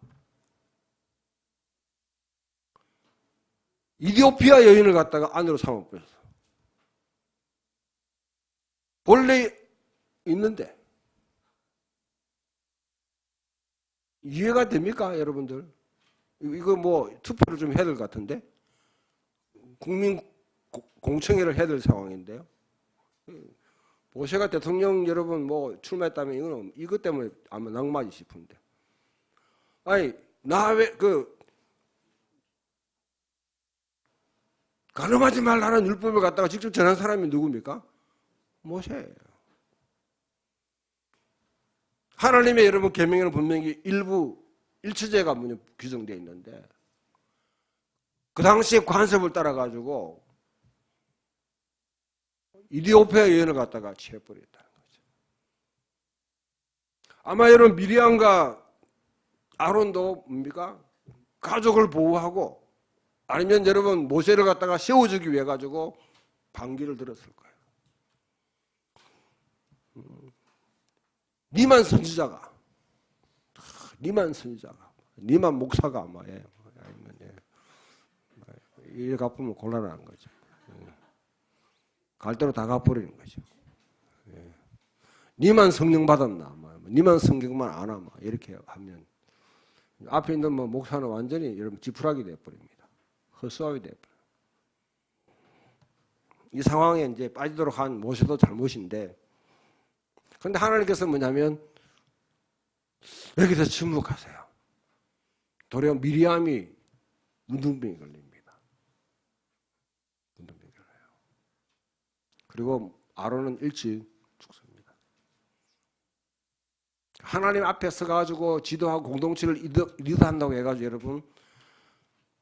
이디오피아 여인을 갖다가 아내로 삼아버렸어. 본래 있는데 이해가 됩니까, 여러분들? 이거 뭐 투표를 좀 해야 될 것 같은데 국민 공청회를 해야 될 상황인데요. 모세가 대통령 여러분 뭐 출마했다면 이거는 이것 때문에 아마 낙마지 싶은데. 아니 나 왜 그 간음하지 말라는 율법을 갖다가 직접 전한 사람이 누굽니까? 모세예요. 하나님의 여러분 계명에는 분명히 일부 일처제가 규정되어 있는데 그 당시에 관습을 따라가지고 이디오피아 여인을 갖다가 취해버렸다는 거죠. 아마 여러분 미리암과 아론도 뭡니까? 가족을 보호하고 아니면 여러분 모세를 갖다가 세워주기 위해 가지고 반기를 들었을 거예요. 니만 선지자가, 니만 목사가 아마 아니면 일 갚으면 곤란한 거죠. 갈 대로 다 갚아버리는 거죠. 니만 성령 받았나, 니만 성경만 아나, 이렇게 하면 앞에 있는 목사는 완전히 여러분 지푸라기 돼버립니다. 허수아비 돼버려요. 이 상황에 이제 빠지도록 한 모세도 잘못인데, 그런데 하나님께서 뭐냐면 여기서 침묵하세요. 도리어 미리암이 문둥병이 걸립니다. 문둥병이 걸려요. 그리고 아론은 일찍 죽습니다. 하나님 앞에 서가지고 지도하고 공동체를 리드한다고 해가지고 여러분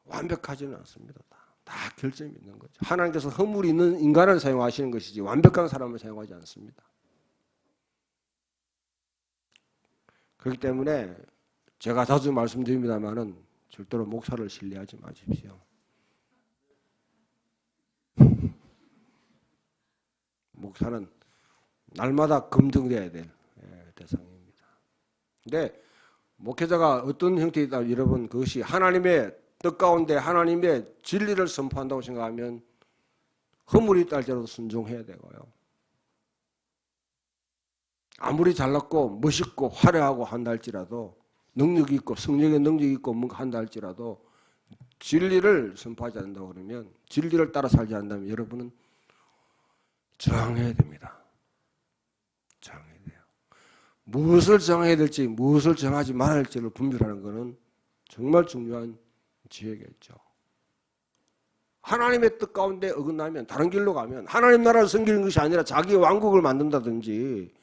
완벽하지는 않습니다. 다 결점이 있는 거죠. 하나님께서 허물이 있는 인간을 사용하시는 것이지 완벽한 사람을 사용하지 않습니다. 그렇기 때문에 제가 자주 말씀드립니다만은 절대로 목사를 신뢰하지 마십시오. 목사는 날마다 검증돼야 될 대상입니다. 근데 목회자가 어떤 형태이다 여러분 그것이 하나님의 뜻 가운데 하나님의 진리를 선포한다고 생각하면 허물이 있다 할지라도 순종해야 되고요. 아무리 잘났고 멋있고 화려하고 한다 할지라도 능력이 있고 성령의 능력이 있고 뭔가 한다 할지라도 진리를 선포하지 않는다고 그러면 진리를 따라 살지 않는다면 여러분은 저항해야 됩니다. 저항해야 돼요. 무엇을 정해야 될지 무엇을 정하지 말아야 할지를 분별하는 것은 정말 중요한 지혜겠죠. 하나님의 뜻 가운데 어긋나면 다른 길로 가면 하나님 나라를 섬기는 것이 아니라 자기 왕국을 만든다든지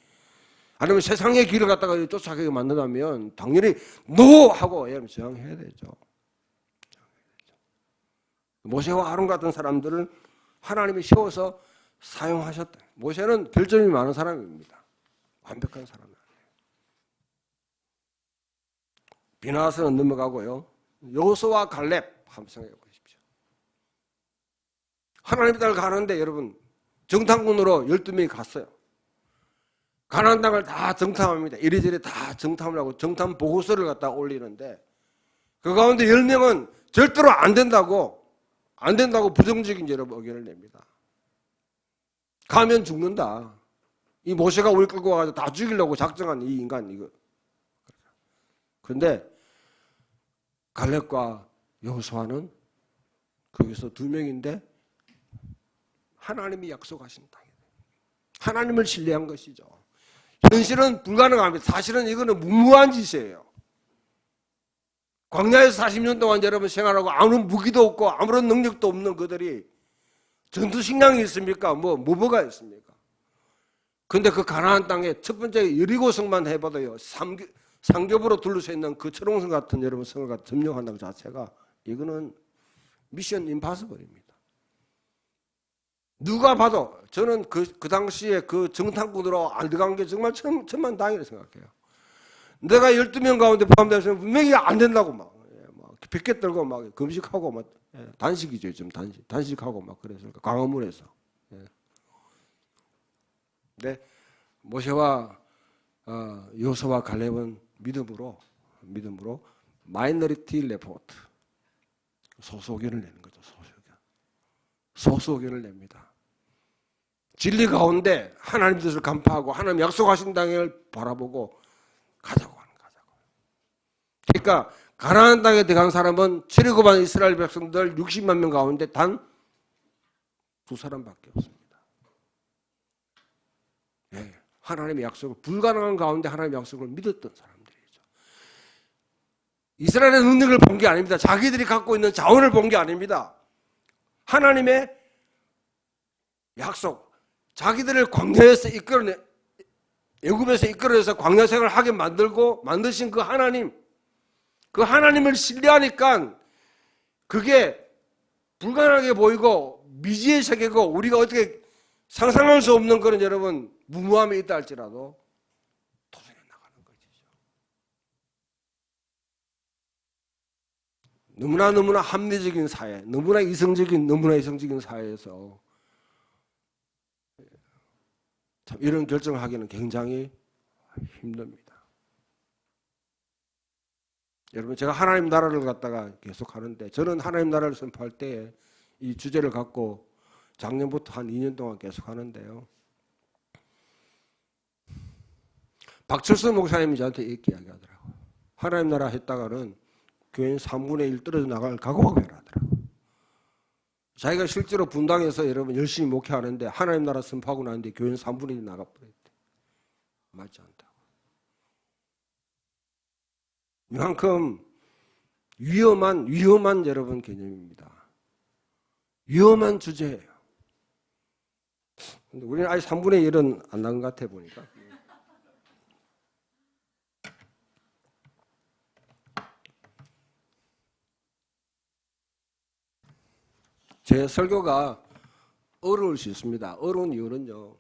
아니면 세상의 길을 갖다가 쫓아가게 만든다면 당연히 NO! 하고 저항해야 되죠. 모세와 아론 같은 사람들을 하나님이 세워서 사용하셨다. 모세는 결점이 많은 사람입니다. 완벽한 사람이 아니에요. 비나스는 넘어가고요. 여호수아와 갈렙 한번 생각해 보십시오. 하나님 땅을 가는데 여러분 정탐꾼으로 12명이 갔어요. 가나안 땅을 다 정탐합니다. 이리저리 다 정탐을 하고 정탐 보고서를 갖다 올리는데 그 가운데 10명은 절대로 안 된다고 부정적인 여러분 의견을 냅니다. 가면 죽는다. 이 모세가 우리 끌고 와가지고 다 죽이려고 작정한 이 인간 이거. 그런데 갈렙과 여호수아는 거기서 2명인데 하나님이 약속하신 땅이에요. 하나님을 신뢰한 것이죠. 현실은 불가능합니다. 사실은 이거는 무모한 짓이에요. 광야에서 40년 동안 여러분 생활하고 아무런 무기도 없고 아무런 능력도 없는 그들이 전투식량이 있습니까? 뭐가 있습니까? 근데 그 가나안 땅에 첫 번째 여리고성만 해봐도요. 삼겹으로 둘러서 있는 그 철옹성 같은 여러분 성을 갖다 점령한다는 자체가 이거는 미션 임파서블입니다. 누가 봐도 저는 그 당시에 그 정탐꾼으로 안 들어간 게 정말 천만다행이라고 생각해요. 내가 12명 가운데 포함되면 분명히 안 된다고 막 100개 떨고 막 금식하고 막 단식이죠. 좀 단식하고 막 그래서 광화문에서. 근데 모세와 여호수아와 갈렙은 믿음으로 마이너리티 레포트 소수 의견을 내는 거죠. 소수 의견을 냅니다. 진리 가운데 하나님 뜻을 간파하고 하나님 약속하신 땅을 바라보고 가자고. 그러니까 가나안 땅에 들어간 사람은 출애굽한 이스라엘 백성들 60만 명 가운데 단 2사람밖에 없습니다. 하나님의 약속을 불가능한 가운데 하나님의 약속을 믿었던 사람들이죠. 이스라엘의 능력을 본 게 아닙니다. 자기들이 갖고 있는 자원을 본 게 아닙니다. 하나님의 약속, 자기들을 광야에서 애굽에서 이끌어내서 광야 생활을 하게 만드신 그 하나님을 신뢰하니까 그게 불가능하게 보이고 미지의 세계고 우리가 어떻게 상상할 수 없는 그런 여러분 무모함이 있다 할지라도 도전해 나가는 것이죠. 너무나 합리적인 사회, 너무나 이성적인 사회에서 참 이런 결정을 하기는 굉장히 힘듭니다. 여러분, 제가 하나님 나라를 갖다가 계속 하는데, 저는 하나님 나라를 선포할 때 이 주제를 갖고 작년부터 한 2년 동안 계속 하는데요. 박철수 목사님이 저한테 이렇게 이야기하더라고요. 하나님 나라 했다가는 교인 3분의 1 떨어져 나갈 각오하고 해라 하더라고요. 자기가 실제로 분당에서 여러분 열심히 목회하는데 하나님 나라 선포하고 나는데 교인 3분의 1 나가버렸대. 맞지 않다고. 이만큼 위험한 여러분 개념입니다. 위험한 주제예요. 근데 우리는 아직 3분의 1은 안 나간 것 같아 보니까. 제 설교가 어려울 수 있습니다. 어려운 이유는요.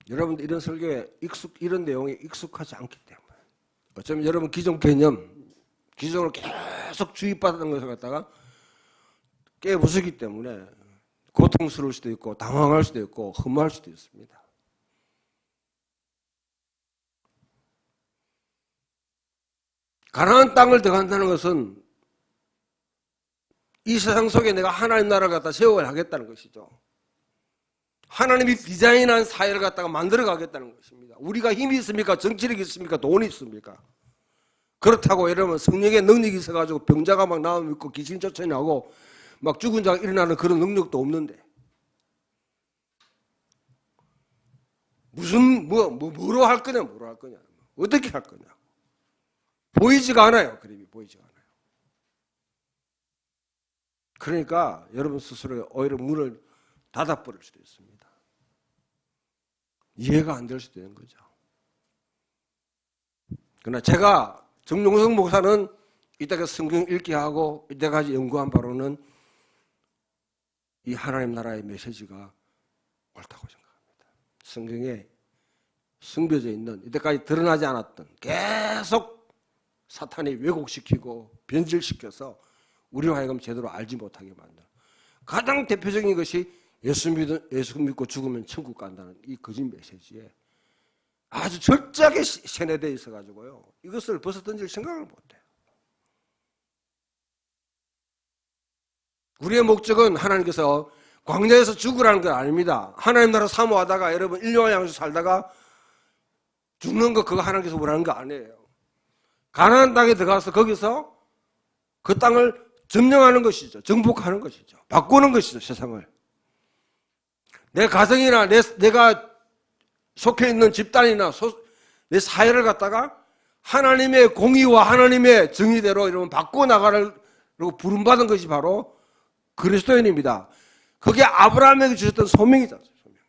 여러분들 이런 설교에 이런 내용에 익숙하지 않기 때문에. 어쩌면 여러분 기존 개념, 기존으로 계속 주입받는 것을 갖다가 깨부수기 때문에 고통스러울 수도 있고 당황할 수도 있고 허무할 수도 있습니다. 가나안 땅을 들어간다는 것은 이 세상 속에 내가 하나님 나라를 갖다 세워가겠다는 것이죠. 하나님이 디자인한 사회를 갖다가 만들어 가겠다는 것입니다. 우리가 힘이 있습니까? 정치력이 있습니까? 돈이 있습니까? 그렇다고 여러분 성령의 능력이 있어가지고 병자가 막 나오면 있고 귀신 쫓아나고 막 죽은 자가 일어나는 그런 능력도 없는데 무슨 뭐로 할 거냐 어떻게 할 거냐 보이지가 않아요. 그림이 보이지가 않아요. 그러니까 여러분 스스로 오히려 문을 닫아버릴 수도 있습니다. 이해가 안 될 수도 있는 거죠. 그러나 제가 정용성 목사는 이때까지 성경 읽기 하고 이때까지 연구한 바로는 이 하나님 나라의 메시지가 옳다고 생각합니다. 성경에 숨겨져 있는 이때까지 드러나지 않았던 계속 사탄이 왜곡시키고 변질시켜서 우리로 하여금 제대로 알지 못하게 만드는 가장 대표적인 것이 예수 믿고 죽으면 천국 간다는 이 거짓 메시지에 아주 철저하게 세뇌되어 있어가지고요. 이것을 벗어던질 생각을 못해요. 우리의 목적은 하나님께서 광야에서 죽으라는 건 아닙니다. 하나님 나라 사모하다가 여러분 인류와 양수 살다가 죽는 거 그거 하나님께서 원하는 거 아니에요. 가나안 땅에 들어가서 거기서 그 땅을 점령하는 것이죠. 정복하는 것이죠. 바꾸는 것이죠. 세상을. 내 가정이나 내가 속해 있는 집단이나 내 사회를 갖다가 하나님의 공의와 하나님의 정의대로 여러분 바꿔 나가려고 부름받은 것이 바로 그리스도인입니다. 그게 아브라함에게 주셨던 소명이죠. 소명.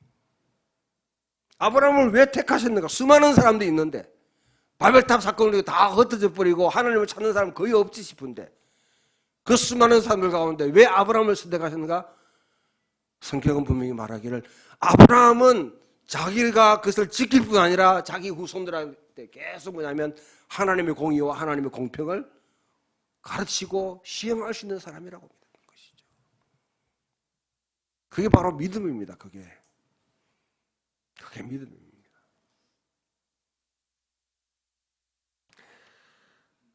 아브라함을 왜 택하셨는가? 수많은 사람들이 있는데 바벨탑 사건을 다 흩어져 버리고 하나님을 찾는 사람 거의 없지 싶은데 그 수많은 사람들 가운데 왜 아브라함을 선택하셨는가? 성경은 분명히 말하기를 아브라함은 자기가 그것을 지킬 뿐 아니라 자기 후손들한테 계속 뭐냐면 하나님의 공의와 하나님의 공평을 가르치고 시행할 수 있는 사람이라고 믿는 것이죠. 그게 바로 믿음입니다. 그게 믿음입니다.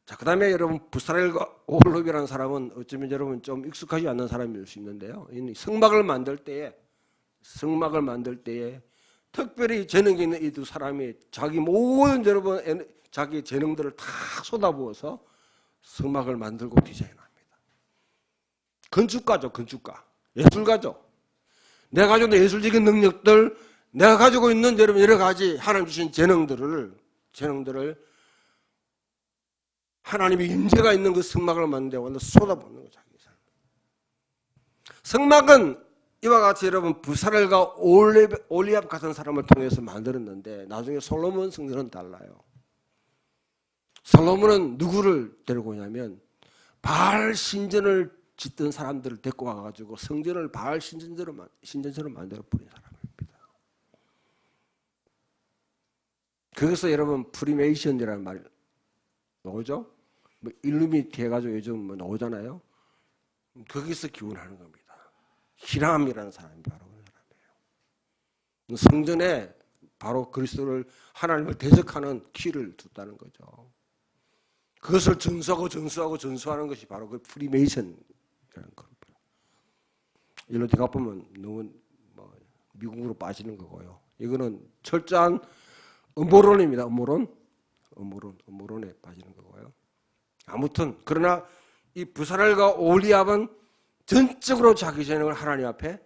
자, 그 다음에 여러분 부스라엘 오홀롭이라는 사람은 어쩌면 여러분 좀 익숙하지 않는 사람일 수 있는데요. 성막을 만들 때에 특별히 재능이 있는 이 두 사람이 자기 모든 여러분 자기 재능들을 다 쏟아부어서 성막을 만들고 디자인합니다. 건축가죠, 건축가. 예술가죠. 내가 가지고 있는 예술적인 능력들, 내가 가지고 있는 여러분 여러 가지 하나님 주신 재능들을 하나님의 임재가 있는 그 성막을 만드는데 완전 쏟아붓는 거죠. 성막은 이와 같이 여러분 부사렐과 올리압 같은 사람을 통해서 만들었는데 나중에 솔로몬 성전은 달라요. 솔로몬은 누구를 데리고 오냐면 바알 신전을 짓던 사람들을 데리고 와가지고 성전을 바알 신전처럼 만들어 버린 사람입니다. 거기서 여러분 프리메이션이라는 말 나오죠? 뭐 일루미티 해가지고 요즘 뭐 나오잖아요. 거기서 기원하는 겁니다. 히람이라는 사람이 바로 그 사람이에요. 성전에 바로 그리스도를 하나님을 대적하는 키를 뒀다는 거죠. 그것을 전수하는 것이 바로 그 프리메이션이라는 겁니다. 일로 제가 보면 너무 뭐 미국으로 빠지는 거고요. 이거는 철저한 음모론입니다. 음모론에 빠지는 거고요. 아무튼 그러나 이 부사렐과 올리압은 전적으로 자기 재능을 하나님 앞에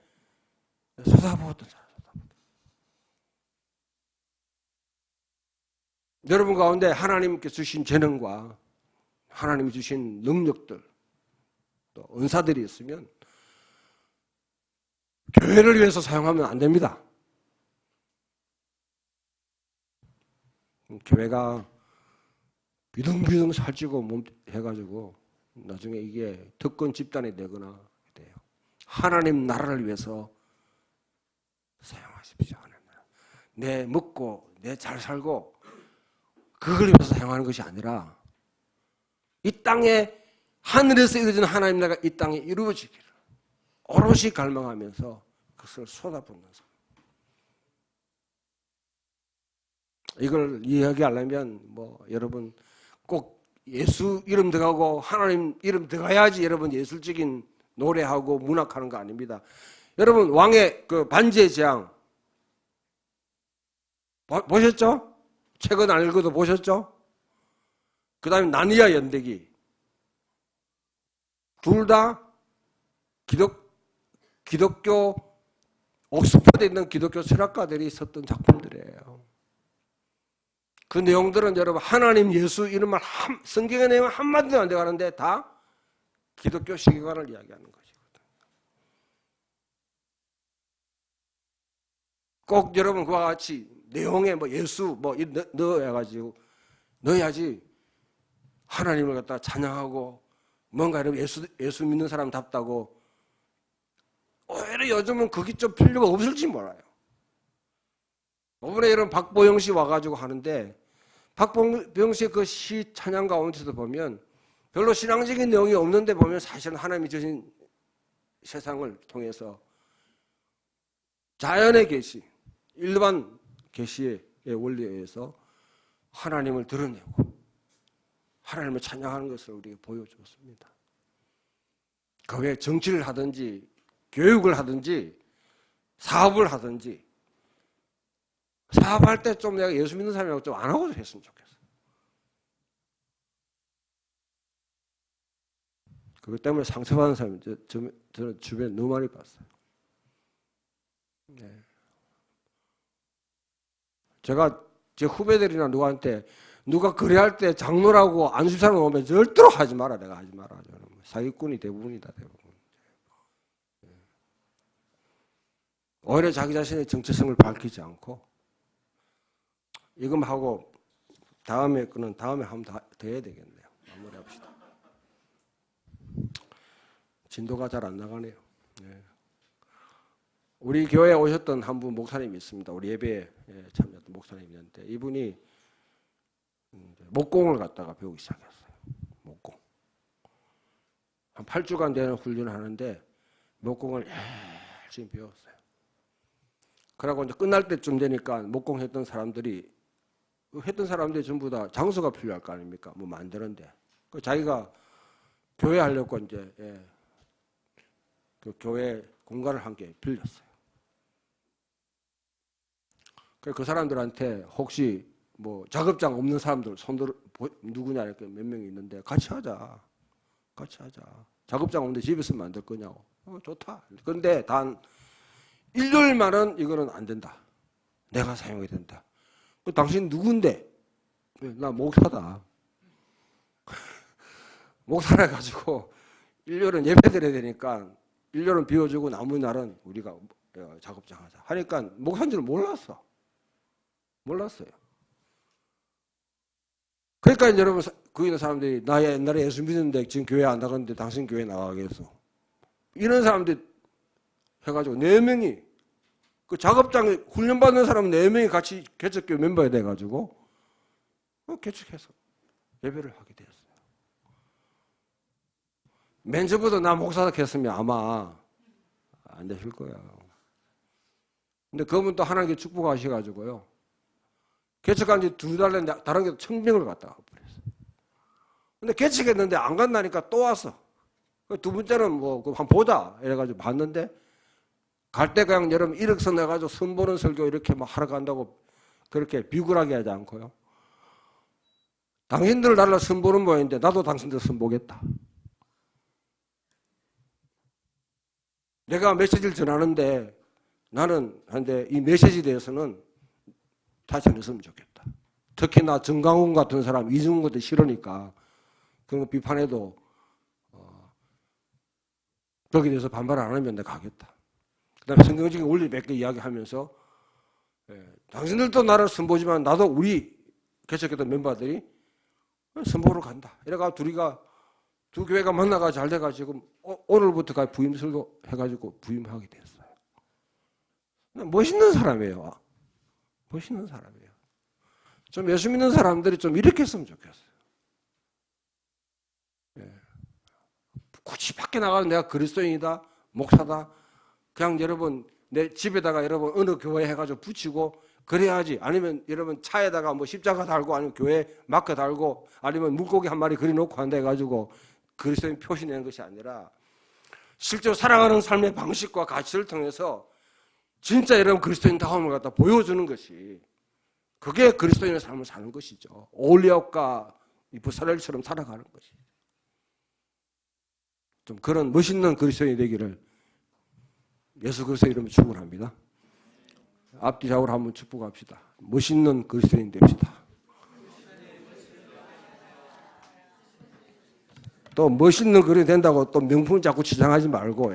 쏟아부었던 사람. 여러분 가운데 하나님께 주신 재능과 하나님이 주신 능력들 또 은사들이 있으면 교회를 위해서 사용하면 안 됩니다. 교회가 비등비등 살찌고 해가지고 나중에 이게 특권 집단이 되거나 돼요. 하나님 나라를 위해서 사용하십시오. 내 먹고 내 잘 살고 그걸 위해서 사용하는 것이 아니라 이 땅에 하늘에서 이루어지는 하나님 나라가 이 땅에 이루어지기를 오롯이 갈망하면서 그것을 쏟아붓는 삶. 이걸 이야기하려면 뭐 여러분 꼭 예수 이름 들어가고 하나님 이름 들어가야지 여러분 예술적인 노래하고 문학하는 거 아닙니다. 여러분 왕의 그 반지의 제왕 보셨죠? 책은 안 읽어도 보셨죠? 그 다음에 나니아 연대기 둘 다 기독교 옥스퍼드에 있는 기독교 철학가들이 썼던 작품들이에요. 그 내용들은 여러분 하나님 예수 이런 말 성경의 내용 한마디도 안 들어가는데 다 기독교 세계관을 이야기하는 것이거든요. 꼭 여러분 그와 같이 내용에 뭐 예수 뭐 넣어가지고 넣어야지 하나님을 갖다 찬양하고 뭔가 여러분 예수 믿는 사람답다고 오히려 요즘은 그게 좀 필요가 없을지 몰라요. 이번에 여러분 박보영 씨 와가지고 하는데 박보영 씨의 그 시 찬양 가운데서도 보면 별로 신앙적인 내용이 없는데 보면 사실은 하나님이 주신 세상을 통해서 자연의 계시, 일반 계시의 원리에 의해서 하나님을 드러내고 하나님을 찬양하는 것을 우리에게 보여주었습니다. 그게 정치를 하든지 교육을 하든지 사업을 하든지 사업할 때 좀 내가 예수 믿는 사람이라고 좀 안 하고 했으면 좋겠어. 그것 때문에 상처받는 사람이 저는 주변에 너무 많이 봤어요. 네. 제가 제 후배들이나 누구한테 누가 거래할 때 장로라고 안수사람 오면 절대로 하지 마라. 내가 하지 마라. 저는 사기꾼이 대부분이다. 대부분. 오히려 자기 자신의 정체성을 밝히지 않고 이것만 하고 다음에 거는 다음에 한번 더 해야 되겠네요. 마무리합시다. 진도가 잘 안 나가네요. 네. 우리 교회에 오셨던 한 분 목사님이 있습니다. 우리 예배에 참여했던 목사님이었는데 이분이 목공을 갖다가 배우기 시작했어요. 목공. 한 8주간 되는 훈련을 하는데 목공을 열심히 배웠어요. 그러고 이제 끝날 때쯤 되니까 목공했던 사람들이 전부 다 장소가 필요할 거 아닙니까? 뭐 만드는데. 자기가 교회 하려고 이제 그 교회 공간을 함께 빌렸어요. 그 사람들한테 혹시 뭐 작업장 없는 사람들 손들 누구냐 이렇게 몇 명이 있는데 같이 하자. 작업장 없는데 집에서 만들 거냐고. 좋다. 그런데 단 일요일만은 이거는 안 된다. 내가 사용해야 된다. 당신 누군데? 나 목사다. 목사라 가지고 일요일은 예배 드려야 되니까 일렬은 비워주고 나머지 날은 우리가 작업장 하자 하니까 목사인 줄 몰랐어요. 그러니까 여러분 그 있는 사람들이 나 옛날에 예수 믿었는데 지금 교회 안 나가는데 당신 교회 나가겠어. 이런 사람들이 해가지고 4명이 그 작업장에 훈련받는 사람 4명이 같이 개척교회 멤버가 돼가지고 개척해서 예배를 하게 되었어요. 맨 처음부터 나 목사다 했으면 아마 안 되실 거예요. 근데 그분 또 하나님께 축복하셔가지고요. 개척한 지 2달 됐는데 다른 게 청빙을 갔다가 버렸어요. 근데 개척했는데 안 간다니까 또 왔어. 두 번째는 뭐 한번 보자 이래가지고 봤는데 갈 때 그냥 여러분 1억 선 해가지고 선보는 설교 이렇게 막 하러 간다고 그렇게 비굴하게 하지 않고요. 당신들 나라 선보는 모양인데 나도 당신들 선보겠다. 내가 메시지를 전하는데 나는 한데 이 메시지에 대해서는 다 전했으면 좋겠다. 특히나 정강훈 같은 사람, 이중훈 같은 싫으니까 그런 거 비판해도 거기에 대해서 반발 안 하면 내가 가겠다. 그 다음에 성경적인 원리 몇 개 이야기하면서 당신들도 나를 선보지만 나도 우리 개척했던 멤버들이 선보러 간다. 이래가 둘이가 두 교회가 만나가 잘 돼가지고 오늘부터가 부임 설교 해가지고 부임하게 됐어요. 멋있는 사람이에요. 멋있는 사람이에요. 좀 예수 믿는 사람들이 좀 이렇게 했으면 좋겠어요. 굳이 밖에 나가서 내가 그리스도인이다, 목사다. 그냥 여러분 내 집에다가 여러분 어느 교회 해가지고 붙이고 그래야지. 아니면 여러분 차에다가 뭐 십자가 달고 아니면 교회 마크 달고 아니면 물고기 한 마리 그려놓고 한다 해가지고 그리스도인 표시내는 것이 아니라 실제로 살아가는 삶의 방식과 가치를 통해서 진짜 여러분 그리스도인다움을 갖다 보여주는 것이 그게 그리스도인의 삶을 사는 것이죠. 올리앗과 부사렐처럼 살아가는 것이. 좀 그런 멋있는 그리스도인이 되기를 예수 그리스도 이름으로 축원합니다. 앞뒤 좌우로 한번 축복합시다. 멋있는 그리스도인 됩시다. 또 멋있는 그리스도인 된다고 또 명품 자꾸 치장하지 말고